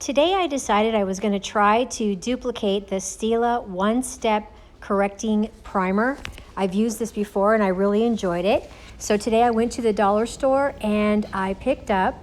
Today I decided I was going to try to duplicate the Stila one-step correcting primer. I've used this before and I really enjoyed it. So today I went to the dollar store and I picked up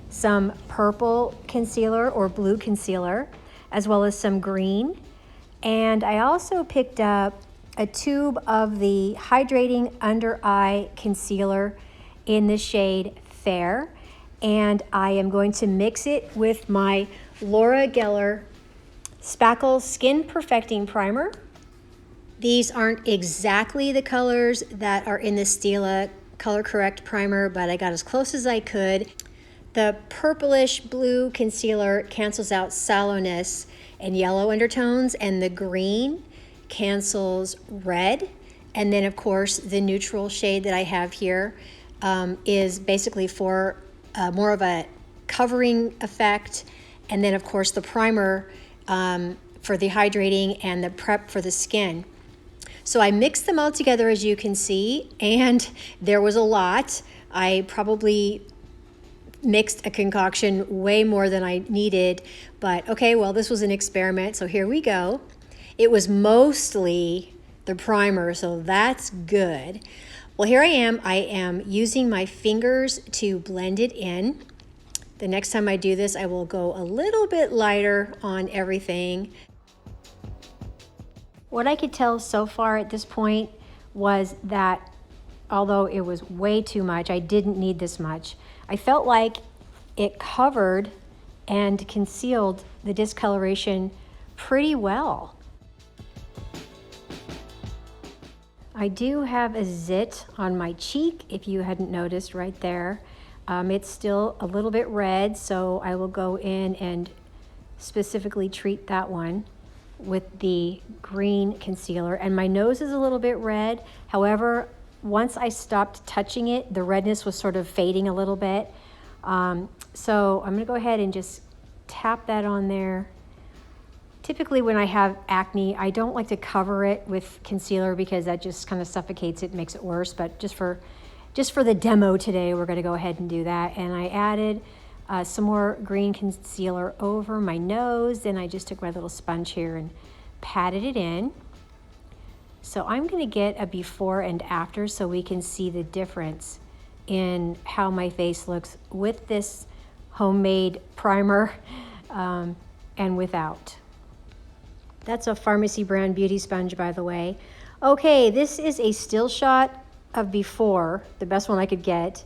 some purple concealer or blue concealer, as well as some green. And I also picked up a tube of the Hydrating Under Eye Concealer in the shade Fair. And I am going to mix it with my Laura Geller Spackle Skin Perfecting Primer. These aren't exactly the colors that are in the Stila Color Correct Primer, but I got as close as I could. The purplish blue concealer cancels out sallowness and yellow undertones, and the green cancels red. And then of course the neutral shade that I have here is basically for more of a covering effect. And then of course the primer for the hydrating and the prep for the skin. So I mixed them all together, as you can see, and there was a lot. I probably mixed a concoction way more than I needed, but okay, well, this was an experiment, so here we go. It was mostly the primer, so that's good. Well, here I am using my fingers to blend it in. The next time I do this, I will go a little bit lighter on everything. What I could tell so far at this point was that although it was way too much, I didn't need this much. I felt like it covered and concealed the discoloration pretty well. I do have a zit on my cheek, if you hadn't noticed right there. It's still a little bit red, so I will go in and specifically treat that one with the green concealer. And my nose is a little bit red. However, once I stopped touching it, the redness was sort of fading a little bit. So I'm gonna go ahead and just tap that on there. Typically when I have acne, I don't like to cover it with concealer because that just kind of suffocates it, makes it worse. But just for the demo today, we're gonna go ahead and do that. And I added some more green concealer over my nose. Then I just took my little sponge here and patted it in. So I'm gonna get a before and after so we can see the difference in how my face looks with this homemade primer and without. That's a Farmasi brand beauty sponge, by the way. Okay, this is a still shot of before, the best one I could get.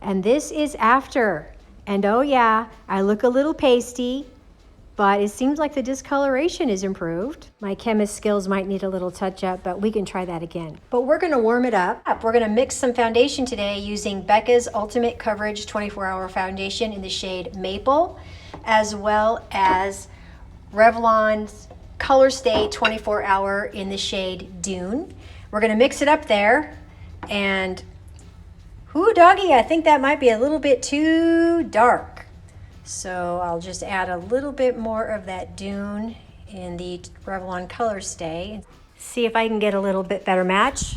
And this is after. And oh yeah, I look a little pasty, but it seems like the discoloration is improved. My chemist skills might need a little touch up, but we can try that again. But we're gonna warm it up. We're gonna mix some foundation today using Becca's Ultimate Coverage 24-Hour Foundation in the shade Maple, as well as Revlon's Colorstay 24-Hour in the shade Dune. We're gonna mix it up there, and ooh, doggy, I think that might be a little bit too dark. So I'll just add a little bit more of that Dune in the Revlon Colorstay. See if I can get a little bit better match.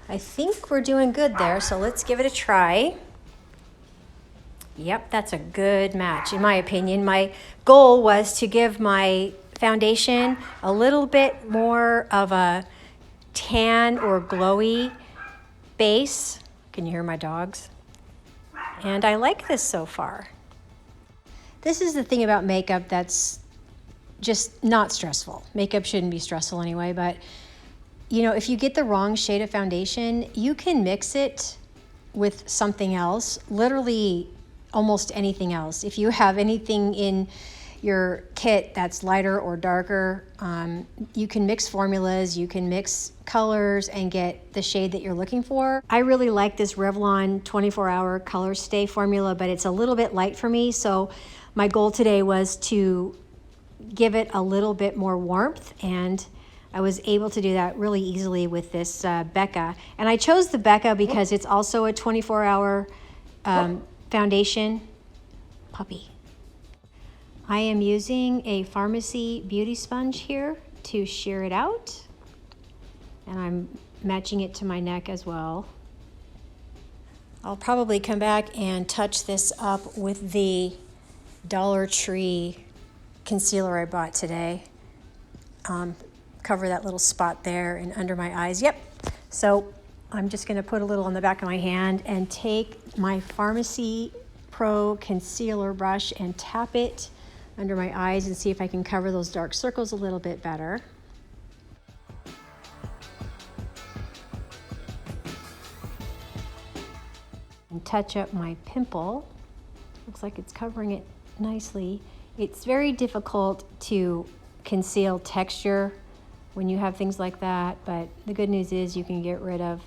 I think we're doing good there, so let's give it a try. Yep, that's a good match, in my opinion. My goal was to give my foundation a little bit more of a tan or glowy base. Can you hear my dogs? And I like this so far. This is the thing about makeup that's just not stressful. Makeup shouldn't be stressful anyway, but you know, if you get the wrong shade of foundation, you can mix it with something else, literally almost anything else. If you have anything in your kit that's lighter or darker, you can mix formulas, you can mix colors and get the shade that you're looking for. I really like this Revlon 24-Hour Colorstay formula, but it's a little bit light for me, so my goal today was to give it a little bit more warmth, and I was able to do that really easily with this Becca. And I chose the Becca because it's also a 24-hour foundation. Puppy. I am using a Farmasi beauty sponge here to sheer it out, and I'm matching it to my neck as well. I'll probably come back and touch this up with the Dollar Tree concealer I bought today. Cover that little spot there and under my eyes. Yep. So I'm just going to put a little on the back of my hand and take my Farmasi Pro concealer brush and tap it under my eyes and see if I can cover those dark circles a little bit better. And touch up my pimple. Looks like it's covering it nicely. It's very difficult to conceal texture when you have things like that, but the good news is you can get rid of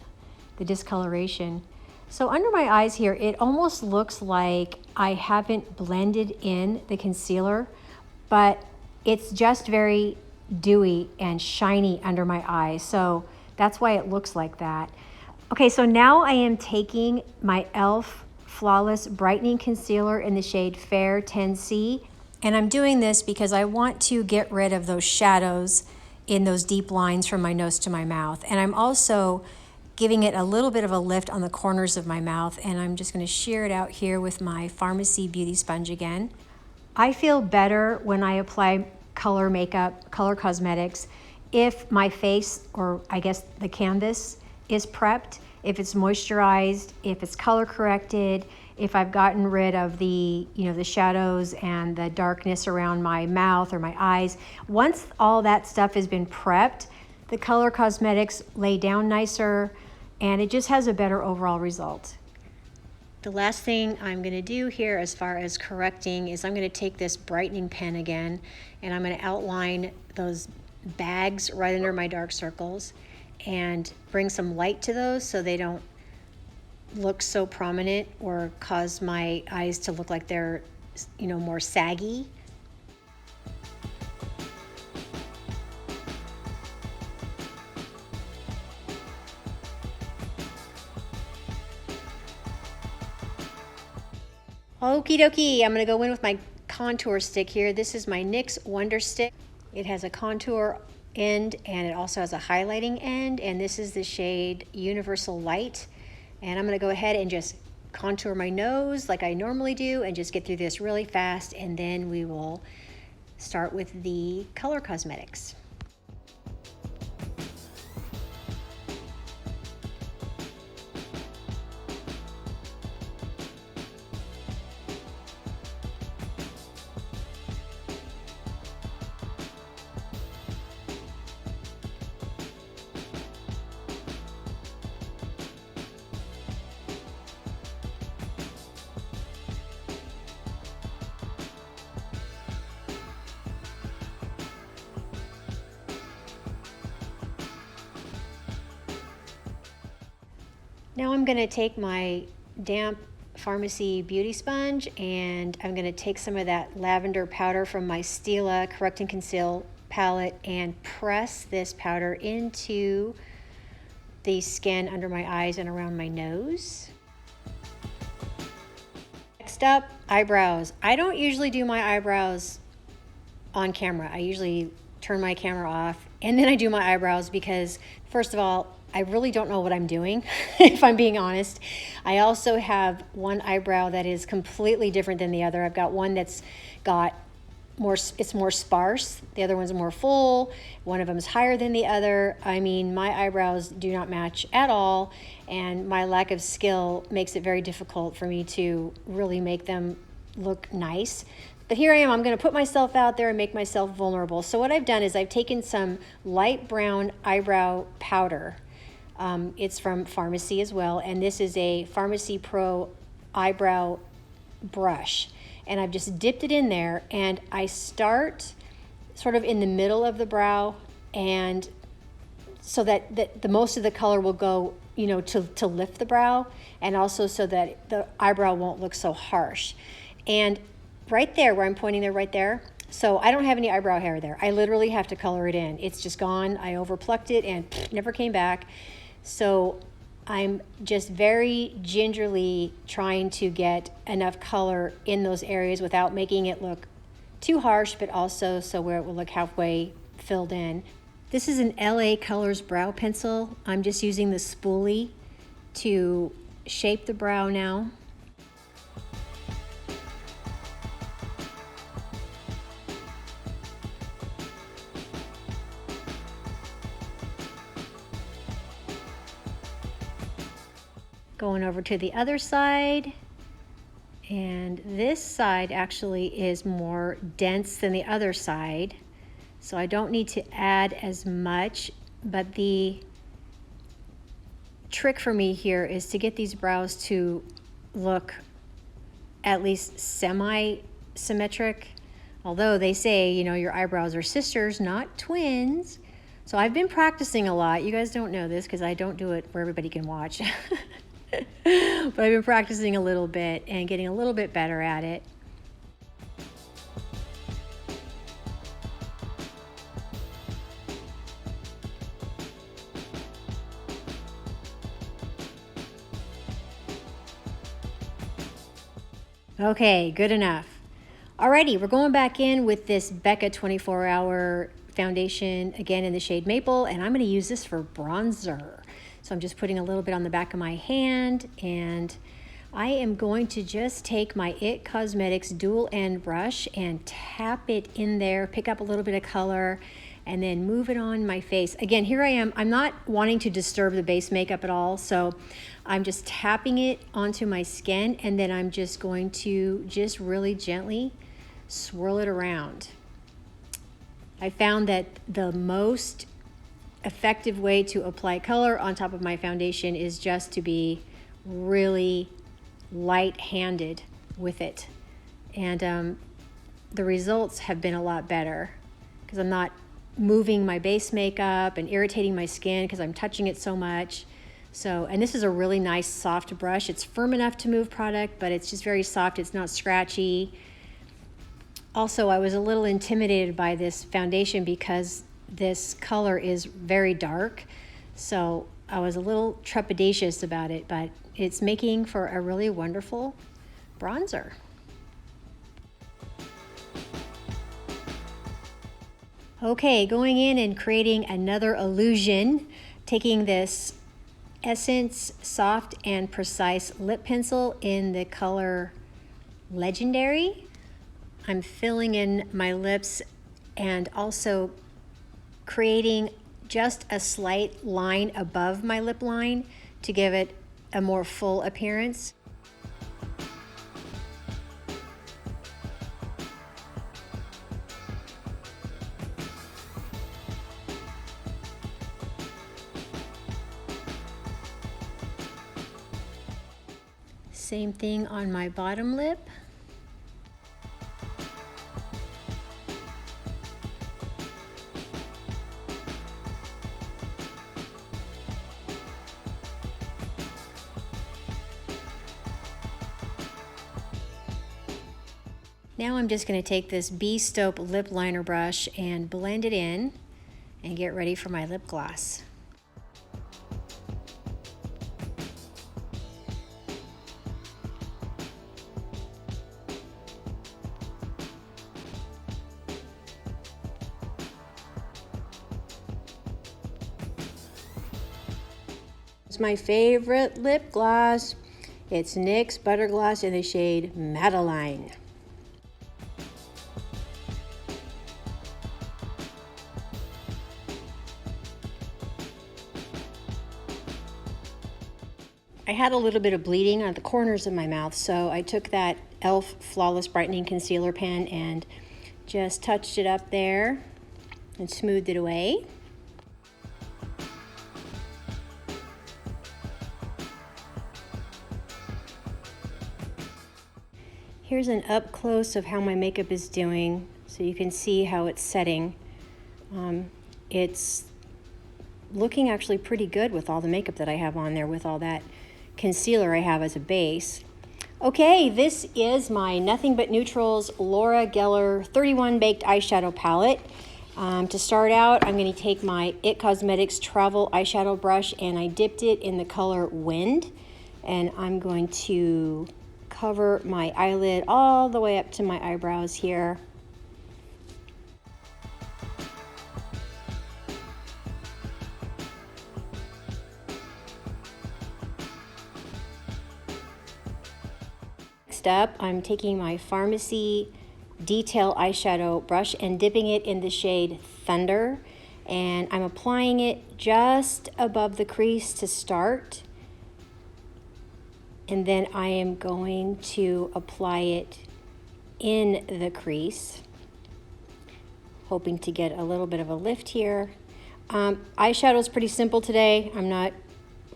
the discoloration. So under my eyes here, it almost looks like I haven't blended in the concealer, but it's just very dewy and shiny under my eyes. So that's why it looks like that. Okay, so now I am taking my e.l.f. Flawless Brightening Concealer in the shade Fair 10C. And I'm doing this because I want to get rid of those shadows in those deep lines from my nose to my mouth. And I'm also giving it a little bit of a lift on the corners of my mouth. And I'm just gonna shear it out here with my Farmasi Beauty Sponge again. I feel better when I apply color makeup, color cosmetics, if my face, or I guess the canvas, is prepped, if it's moisturized, if it's color corrected, if I've gotten rid of the, the shadows and the darkness around my mouth or my eyes. Once all that stuff has been prepped, the color cosmetics lay down nicer and it just has a better overall result. The last thing I'm gonna do here as far as correcting is I'm gonna take this brightening pen again and I'm gonna outline those bags right under my dark circles and bring some light to those so they don't look so prominent or cause my eyes to look like they're, more saggy. Okie dokie, I'm gonna go in with my contour stick here. This is my NYX Wonderstick. It has a contour end and it also has a highlighting end, and this is the shade Universal Light. And I'm gonna go ahead and just contour my nose like I normally do and just get through this really fast, and then we will start with the color cosmetics. Now I'm going to take my damp Farmasi Beauty Sponge and I'm going to take some of that lavender powder from my Stila Correct and Conceal palette and press this powder into the skin under my eyes and around my nose. Next up, eyebrows. I don't usually do my eyebrows on camera. I usually turn my camera off and then I do my eyebrows because, first of all, I really don't know what I'm doing, if I'm being honest. I also have one eyebrow that is completely different than the other. I've got one that's got it's more sparse. The other one's more full. One of them is higher than the other. I mean, my eyebrows do not match at all, and my lack of skill makes it very difficult for me to really make them look nice. But here I am, I'm gonna put myself out there and make myself vulnerable. So what I've done is I've taken some light brown eyebrow powder. It's from Farmasi as well, and this is a Farmasi Pro eyebrow brush. And I've just dipped it in there, and I start sort of in the middle of the brow, and so that the most of the color will go, to lift the brow, and also so that the eyebrow won't look so harsh. And right there, where I'm pointing there, right there, so I don't have any eyebrow hair there. I literally have to color it in. It's just gone. I overplucked it and never came back. So I'm just very gingerly trying to get enough color in those areas without making it look too harsh, but also so where it will look halfway filled in. This is an LA Colors brow pencil. I'm just using the spoolie to shape the brow now. Going over to the other side. And this side actually is more dense than the other side. So I don't need to add as much, but the trick for me here is to get these brows to look at least semi-symmetric. Although they say, you know, your eyebrows are sisters, not twins. So I've been practicing a lot. You guys don't know this because I don't do it where everybody can watch. But I've been practicing a little bit and getting a little bit better at it. Okay, good enough. Alrighty, we're going back in with this Becca 24-hour foundation, again in the shade Maple, and I'm going to use this for bronzer. So I'm just putting a little bit on the back of my hand, and I am going to just take my IT Cosmetics dual end brush and tap it in there, pick up a little bit of color, and then move it on my face. Again, here I am. I'm not wanting to disturb the base makeup at all, so I'm just tapping it onto my skin, and then I'm just going to just really gently swirl it around. I found that the most effective way to apply color on top of my foundation is just to be really light-handed with it. And the results have been a lot better because I'm not moving my base makeup and irritating my skin because I'm touching it so much. So, and this is a really nice soft brush. It's firm enough to move product, but it's just very soft. It's not scratchy. Also, I was a little intimidated by this foundation because this color is very dark. So I was a little trepidatious about it, but it's making for a really wonderful bronzer. Okay, going in and creating another illusion, taking this Essence Soft and Precise Lip Pencil in the color Legendary. I'm filling in my lips and also creating just a slight line above my lip line to give it a more full appearance. Same thing on my bottom lip. Now I'm just going to take this B-Stope lip liner brush and blend it in and get ready for my lip gloss. It's my favorite lip gloss. It's NYX Butter Gloss in the shade Madeleine. I had a little bit of bleeding on the corners of my mouth, so I took that e.l.f. Flawless Brightening Concealer pen and just touched it up there and smoothed it away. Here's an up close of how my makeup is doing, so you can see how it's setting. It's looking actually pretty good with all the makeup that I have on there, with all that concealer I have as a base. Okay, this is my Nothing But Neutrals Laura Geller 31 Baked Eyeshadow Palette. To start out, I'm going to take my IT Cosmetics Travel Eyeshadow Brush, and I dipped it in the color Wind, and I'm going to cover my eyelid all the way up to my eyebrows here. Next up, I'm taking my Farmasi Detail Eyeshadow Brush and dipping it in the shade Thunder, and I'm applying it just above the crease to start. And then I am going to apply it in the crease, hoping to get a little bit of a lift here. Eyeshadow is pretty simple today. I'm not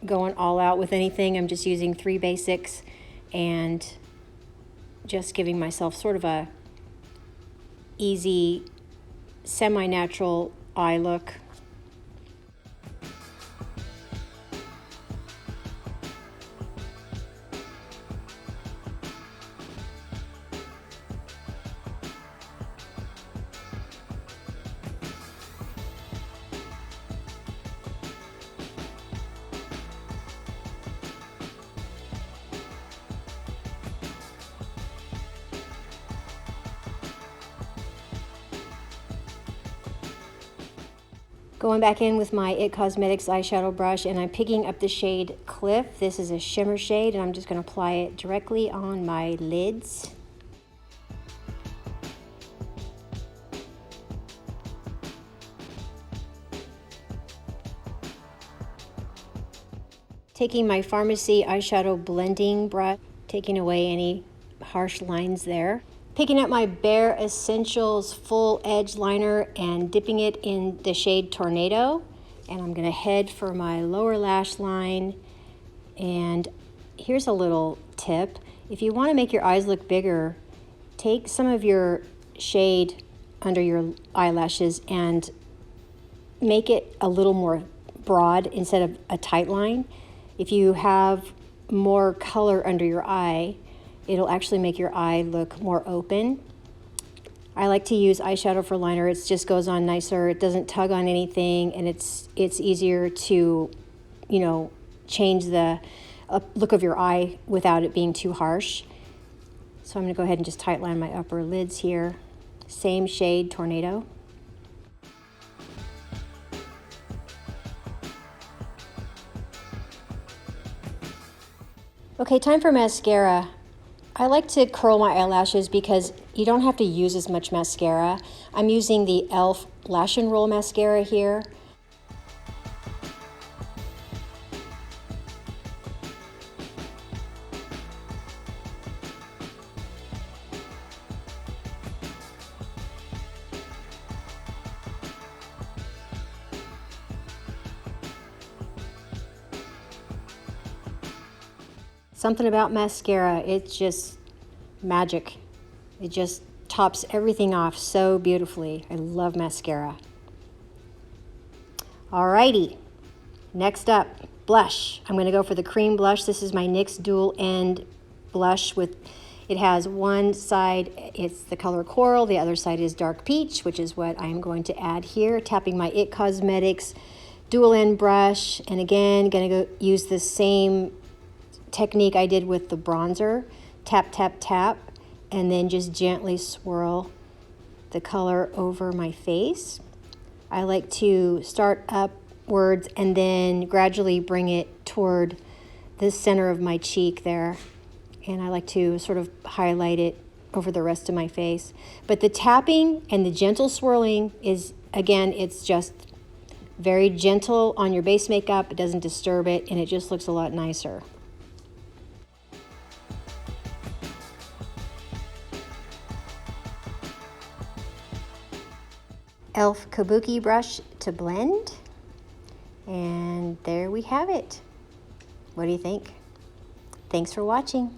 going all out with anything. I'm just using 3 basics and just giving myself sort of a easy, semi-natural eye look. Going back in with my IT Cosmetics eyeshadow brush, and I'm picking up the shade Cliff. This is a shimmer shade, and I'm just going to apply it directly on my lids. Taking my Farmasi eyeshadow blending brush, taking away any harsh lines there. Picking up my Bare Essentials Full Edge Liner and dipping it in the shade Tornado. And I'm gonna head for my lower lash line. And here's a little tip. If you wanna make your eyes look bigger, take some of your shade under your eyelashes and make it a little more broad instead of a tight line. If you have more color under your eye, it'll actually make your eye look more open. I like to use eyeshadow for liner. It just goes on nicer. It doesn't tug on anything, and it's easier to, you know, change the look of your eye without it being too harsh. So I'm gonna go ahead and just tight line my upper lids here. Same shade, Tornado. Okay, time for mascara. I like to curl my eyelashes because you don't have to use as much mascara. I'm using the e.l.f. Lash and Roll Mascara here. Something about mascara, it's just magic. It just tops everything off so beautifully. I love mascara. Alrighty, next up, blush. I'm gonna go for the cream blush. This is my NYX Dual End blush with, it has one side, it's the color Coral, the other side is Dark Peach, which is what I'm going to add here. Tapping my IT Cosmetics Dual End brush, and again, gonna go use the same technique I did with the bronzer. Tap, tap, tap, and then just gently swirl the color over my face. I like to start upwards and then gradually bring it toward the center of my cheek there. And I like to sort of highlight it over the rest of my face. But the tapping and the gentle swirling is, again, it's just very gentle on your base makeup. It doesn't disturb it, and it just looks a lot nicer. e.l.f. Kabuki brush to blend, and there we have it. What do you think? Thanks for watching.